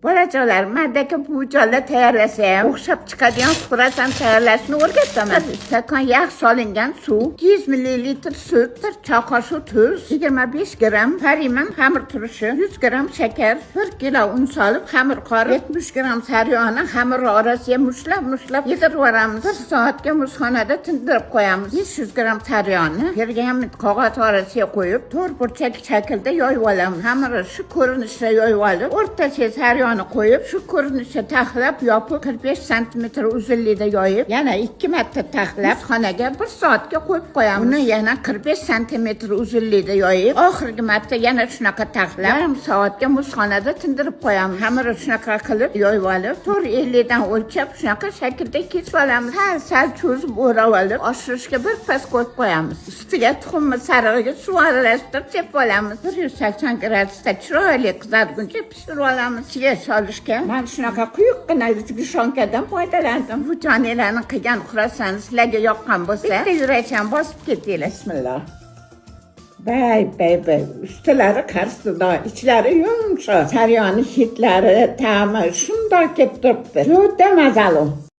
Bolajonlar, mendagi bu joyda tayyorlasa ham o'xshab chiqadigan xurasan tayyorlashni o'rgataman. Stakon yog' solingan suv, 200 ml sut, 1 choy qoshiq tuz, 25 gramm pariman xamir turishi, 100 gramm shakar, 1 kilo un solib xamir qorib, 70 gramm saryog'ni xamir orasiga mushlab yedirib yuboramiz. 1 soatga muzxonada tindirib qo'yamiz. 500 gramm saryog'ni pergament qog'oz orasiga qo'yib, to'rt burchak shaklda yoyib olamiz. Xamirni shu ko'rinishda yoyib olib, o'rtacha saryog'ni qo'yib, shu ko'rinishda taxlab, yopib, 45 cm uzunlikda yoyib, yana 2 marta taxlab, xonaga 1 soatga qo'yib qo'yamiz. Uni yana 45 cm uzunlikda yoyib, oxirgi marta yana shunaqa taxlab, yarim soatga muzxonada tindirib qo'yamiz. Xamirni shunaqa qilib yoyib olib, 450 dan o'lchab, shunaqa shaklda kesib olamiz. Sal cho'zib o'rab olib, oshirishga bir pas qo'yib qo'yamiz. Ustiga tuxumni sarig'iga suv aralashtirib chep olamiz. 180 gradusda chiroyli qizarguncha pishirib olamiz. Ichiga solishga men shunaqa quyuqqina gishonkadan foydalandim. Bu jonilarning qilgan xurosani sizlarga yoqqan bo'lsa, bitta yurakchan bosib ketinglar. Bismillah. Bay. Ustilari qarsido, ichlari yumshoq. Saryog'ning hidlari, ta'mi shundoq kelib turibdi. Juda mazali.